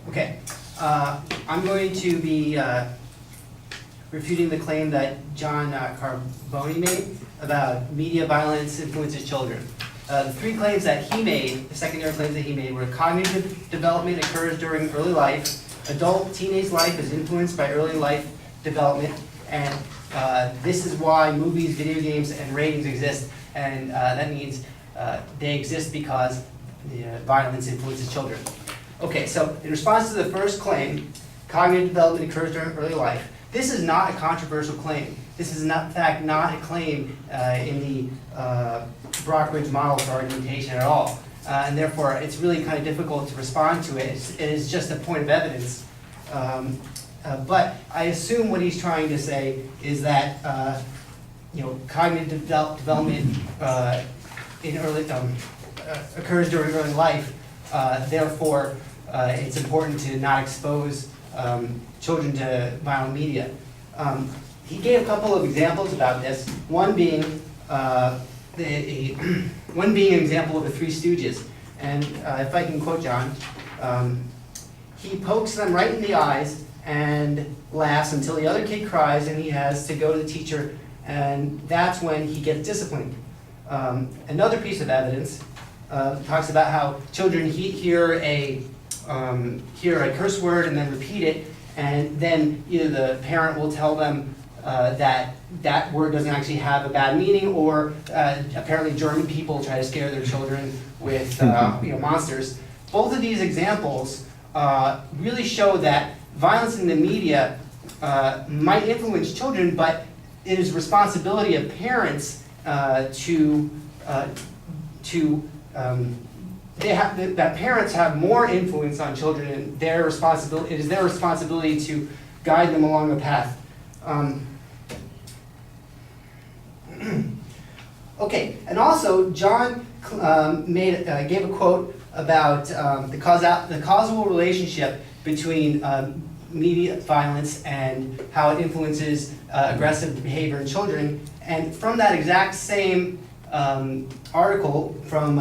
Okay, I'm going to be refuting the claim that John Carboni made about media violence influences children. The three claims that he made, the secondary claims that he made, were cognitive development occurs during early life, adult teenage life is influenced by early life development, and this is why movies, video games, and ratings exist, and that means they exist because violence influences children. Okay, so in response to the first claim, cognitive development occurs during early life. This is not a controversial claim. This is, in fact, not a claim in the Brockridge model for argumentation at all. And therefore, it's really kind of difficult to respond to it. It is just a point of evidence. But I assume what he's trying to say is that cognitive development in early occurs during early life. Therefore, it's important to not expose children to violent media. He gave a couple of examples about this. One being an example of the Three Stooges. And if I can quote John, he pokes them right in the eyes and laughs until the other kid cries and he has to go to the teacher, and that's when he gets disciplined. Another piece of evidence talks about how children hear a curse word and then repeat it, and then either the parent will tell them that that word doesn't actually have a bad meaning, or apparently German people try to scare their children with monsters. Both of these examples really show that violence in the media might influence children, but it is responsibility of parents that parents have more influence on children, and it is their responsibility to guide them along the path. Okay, and also John gave a quote about the causal relationship between media violence and how it influences aggressive behavior in children. And from that exact same article from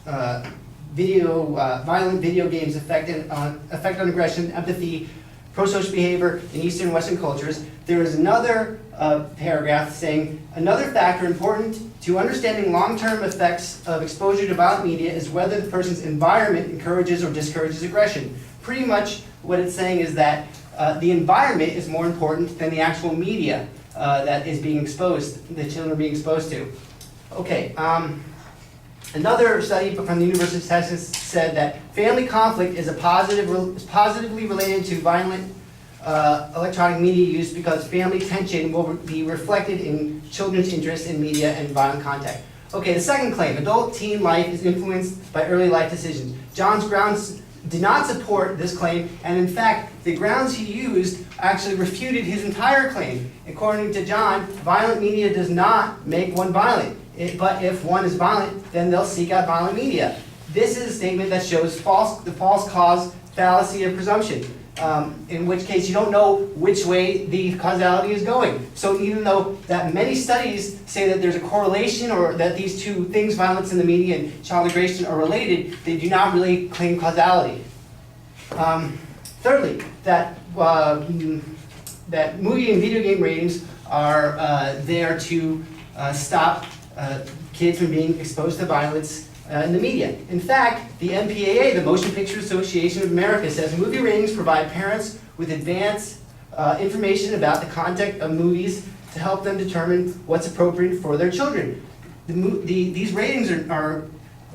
violent video games effect on aggression, empathy, pro-social behavior in Eastern and Western cultures, there is another paragraph saying, another factor important to understanding long-term effects of exposure to violent media is whether the person's environment encourages or discourages aggression. Pretty much what it's saying is that the environment is more important than the actual media that is being exposed, the children are being exposed to. Okay, another study from the University of Texas said that family conflict is positively related to violent electronic media use because family tension will be reflected in children's interest in media and violent contact. Okay, the second claim, adult teen life is influenced by early life decisions. John's grounds did not support this claim, and in fact, the grounds he used actually refuted his entire claim. According to John, violent media does not make one violent. But if one is violent, then they'll seek out violent media. This is a statement that shows the false cause fallacy of presumption, in which case you don't know which way the causality is going. So even though that many studies say that there's a correlation or that these two things, violence in the media and child aggression, are related, they do not really claim causality. Thirdly, that movie and video game ratings are there to stop kids from being exposed to violence in the media. In fact, the MPAA, the Motion Picture Association of America, says movie ratings provide parents with advanced information about the content of movies to help them determine what's appropriate for their children. These ratings are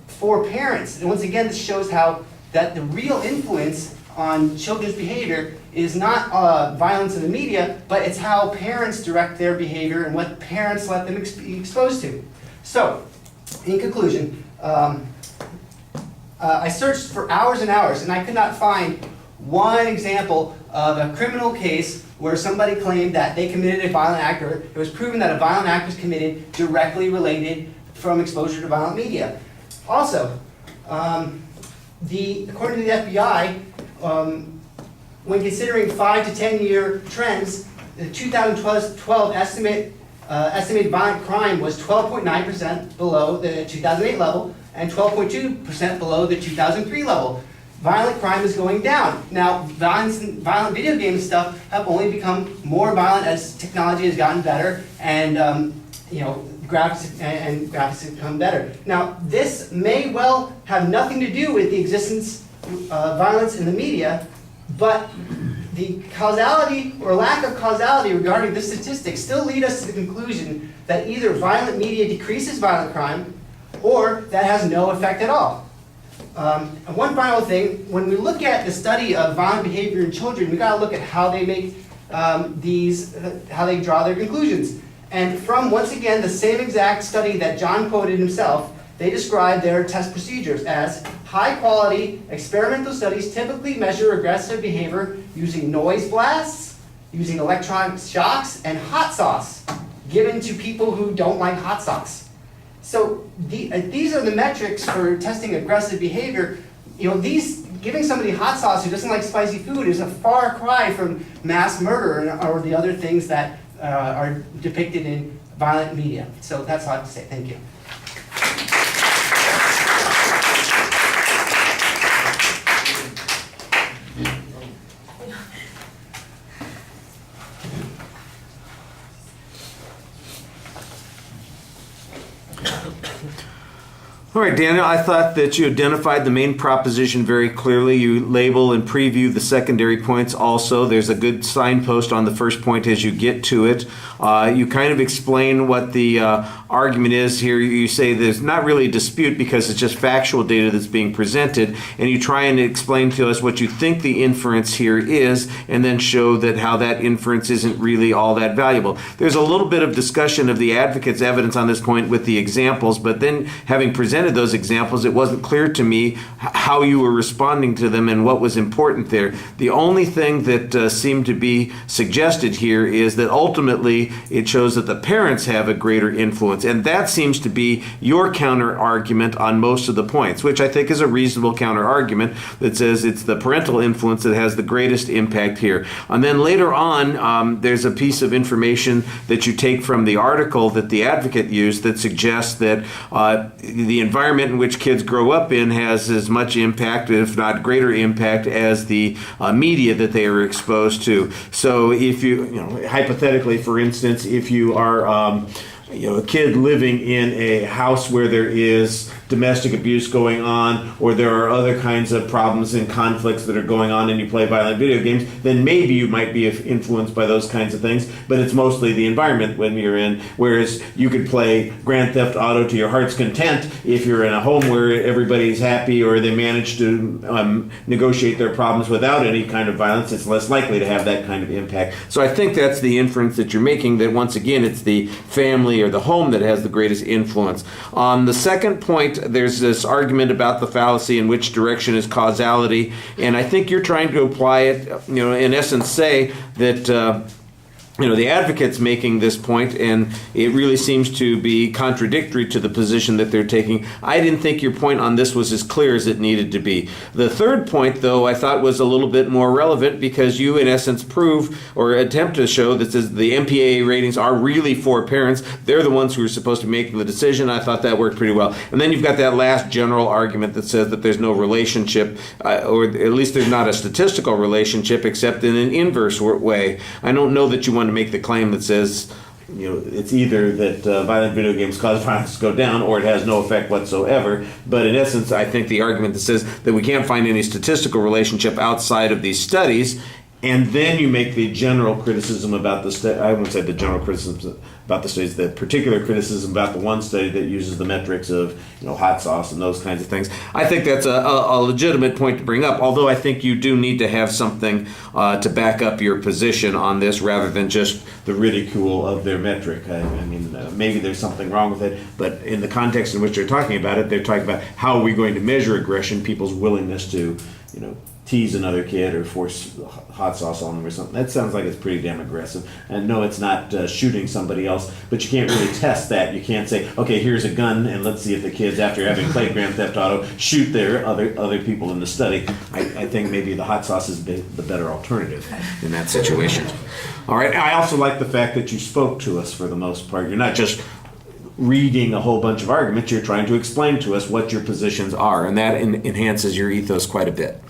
for parents. And once again, this shows how that the real influence on children's behavior is not violence in the media, but it's how parents direct their behavior and what parents let them be exposed to. So, in conclusion, I searched for hours and hours, and I could not find one example of a criminal case where somebody claimed that they committed a violent act, or it was proven that a violent act was committed directly related from exposure to violent media. Also, according to the FBI, when considering 5 to 10 year trends, the 2012 estimated violent crime was 12.9% below the 2008 level and 12.2% below the 2003 level. violent crime is going down. Now, violent video game stuff have only become more violent as technology has gotten better and graphics have become better. Now, this may well have nothing to do with the existence of violence in the media, but the causality or lack of causality regarding this statistic still lead us to the conclusion that either violent media decreases violent crime or that has no effect at all. And one final thing, when we look at the study of violent behavior in children, we got to look at how they make how they draw their conclusions. And from, once again, the same exact study that John quoted himself, they describe their test procedures as high-quality experimental studies typically measure aggressive behavior using noise blasts, using electronic shocks, and hot sauce given to people who don't like hot sauce. So these are the metrics for testing aggressive behavior. Giving somebody hot sauce who doesn't like spicy food is a far cry from mass murder or the other things that are depicted in violent media. So that's all I have to say. Thank you. All right, Daniel, I thought that you identified the main proposition very clearly. You label and preview the secondary points also. There's a good signpost on the first point as you get to it. You kind of explain what the argument is here. You say there's not really a dispute because it's just factual data that's being presented, and you try and explain to us what you think the inference here is, and then show that how that inference isn't really all that valuable. There's a little bit of discussion of the advocate's evidence on this point with the examples, but then having presented those examples, it wasn't clear to me how you were responding to them and what was important there. The only thing that seemed to be suggested here is that ultimately it shows that the parents have a greater influence, and that seems to be your counter argument on most of the points, which I think is a reasonable counter argument that says it's the parental influence that has the greatest impact here. And then later on, there's a piece of information that you take from the article that the advocate used that suggests that the environment in which kids grow up in has as much impact, if not greater impact, as the media that they are exposed to. So if hypothetically, for instance, if you are a kid living in a house where there is domestic abuse going on, or there are other kinds of problems and conflicts that are going on, and you play violent video games, then maybe you might be influenced by those kinds of things, but it's mostly the environment when you're in, whereas you could play Grand Theft Auto to your heart's content if you're in a home where everybody's happy or they manage to negotiate their problems without any kind of violence. It's less likely to have that kind of impact. So I think that's the inference that you're making, that once again it's the family or the home that has the greatest influence. On the second point, there's this argument about the fallacy in which direction is causality, and I think you're trying to apply it, in essence say that the advocate's making this point, and it really seems to be contradictory to the position that they're taking. I didn't think your point on this was as clear as it needed to be. The third point, though, I thought was a little bit more relevant because you, in essence, prove or attempt to show that the MPAA ratings are really for parents. They're the ones who are supposed to make the decision. I thought that worked pretty well. And then you've got that last general argument that says that there's no relationship, or at least there's not a statistical relationship except in an inverse way. I don't know that you want to make the claim that says it's either that violent video games cause violence to go down or it has no effect whatsoever. But in essence, I think the argument that says that we can't find any statistical relationship outside of these studies, and then you make the general criticism about the study. I wouldn't say the general criticism about the studies, the particular criticism about the one study that uses the metrics of hot sauce and those kinds of things. I think that's a legitimate point to bring up, although I think you do need to have something to back up your position on this rather than just the ridicule of their metric. Maybe there's something wrong with it, but in the context in which they're talking about it, they're talking about how are we going to measure aggression, people's willingness to tease another kid or force hot sauce on them or something. That sounds like it's pretty damn aggressive. And no, it's not shooting somebody else, but you can't really test that. You can't say, okay, here's a gun, and let's see if the kids, after having played Grand Theft Auto, shoot their other people in the study. I think maybe the hot sauce is the better alternative in that situation. All right, I also like the fact that you spoke to us for the most part. You're not just reading a whole bunch of arguments, you're trying to explain to us what your positions are, and that enhances your ethos quite a bit.